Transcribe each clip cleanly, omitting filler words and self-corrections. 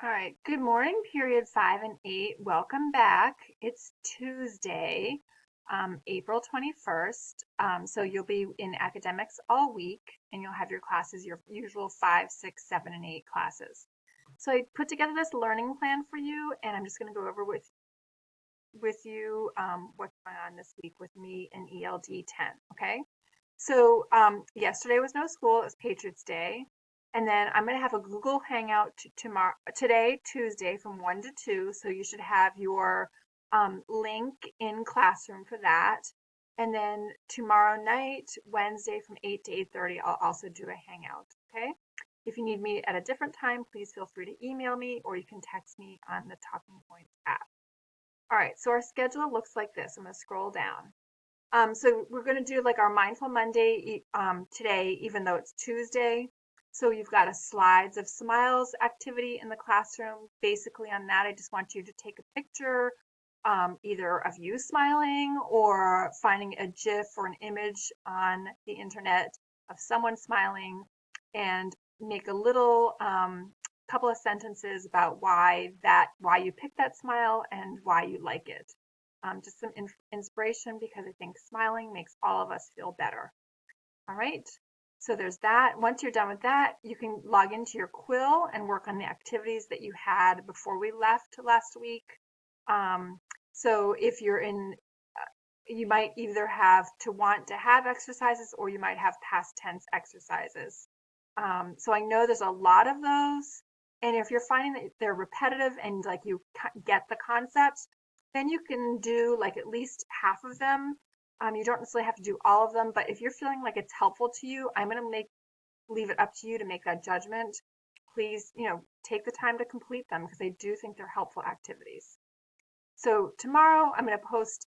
All right, good morning, period 5 and 8. Welcome back. It's Tuesday, April 21st. So you'll be in academics all week and you'll have your classes, your usual 5, 6, 7, and 8 classes. So I put together this learning plan for you and I'm just going to go over with you what's going on this week with me in ELD 10, okay? So yesterday was no school, it was Patriots Day. And then I'm going to have a Google Hangout today, Tuesday, from 1 to 2. So you should have your link in Classroom for that. And then tomorrow night, Wednesday, from 8 to 8:30, I'll also do a Hangout. Okay. If you need me at a different time, please feel free to email me or you can text me on the Talking Points app. All right. So our schedule looks like this. I'm going to scroll down. So we're going to do like our Mindful Monday today, even though it's Tuesday. So you've got a slides of smiles activity in the classroom. Basically on that, I just want you to take a picture, either of you smiling or finding a GIF or an image on the internet of someone smiling and make a little couple of sentences about why you picked that smile and why you like it. Just some inspiration because I think smiling makes all of us feel better. All right, so there's that. Once you're done with that, you can log into your quill and work on the activities that you had before we left last week. So if you're in, you might either have to want to have exercises or you might have past tense exercises. So I know there's a lot of those. And if you're finding that they're repetitive and like you get the concepts, then you can do like at least half of them. You don't necessarily have to do all of them, but if you're feeling like it's helpful to you, I'm going to leave it up to you to make that judgment. Please, take the time to complete them because I do think they're helpful activities. So tomorrow I'm going to post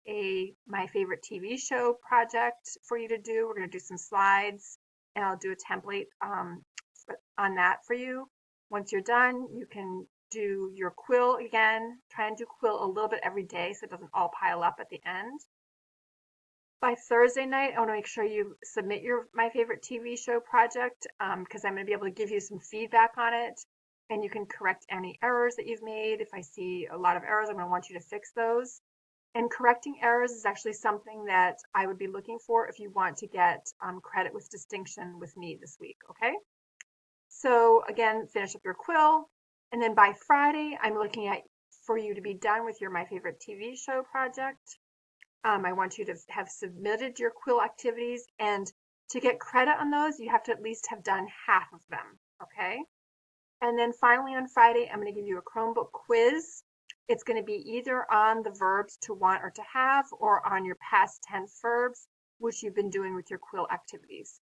my favorite TV show project for you to do. We're going to do some slides and I'll do a template on that for you. Once you're done, you can do your quill again. Try and do quill a little bit every day so it doesn't all pile up at the end. By Thursday night, I want to make sure you submit your My Favorite TV Show project because I'm going to be able to give you some feedback on it and you can correct any errors that you've made. If I see a lot of errors, I'm going to want you to fix those. And correcting errors is actually something that I would be looking for if you want to get credit with distinction with me this week, okay? So again, finish up your quill. And then by Friday, I'm looking at for you to be done with your My Favorite TV Show project. I want you to have submitted your quill activities, and to get credit on those, you have to at least have done half of them, okay? And then finally on Friday, I'm going to give you a Chromebook quiz. It's going to be either on the verbs to want or to have, or on your past tense verbs, which you've been doing with your quill activities.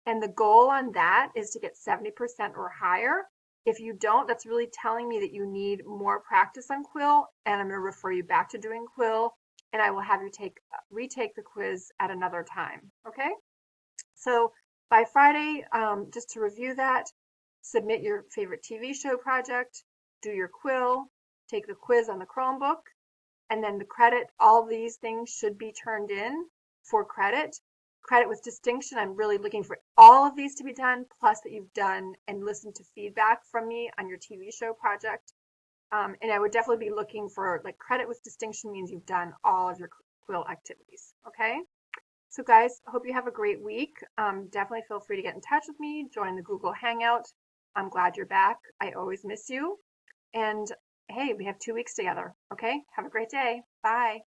And the goal on that is to get 70% or higher. If you don't, that's really telling me that you need more practice on quill, and I'm going to refer you back to doing quill, and I will have you retake the quiz at another time, okay? So by Friday, just to review that, submit your favorite TV show project, do your quill, take the quiz on the Chromebook, and then the credit, all these things should be turned in for credit. Credit with distinction, I'm really looking for all of these to be done, plus that you've done and listened to feedback from me on your TV show project. And I would definitely be looking for like credit with distinction means you've done all of your quill activities, okay? So guys, hope you have a great week. Definitely feel free to get in touch with me, join the Google Hangout. I'm glad you're back. I always miss you. And hey, we have 2 weeks together, okay? Have a great day. Bye.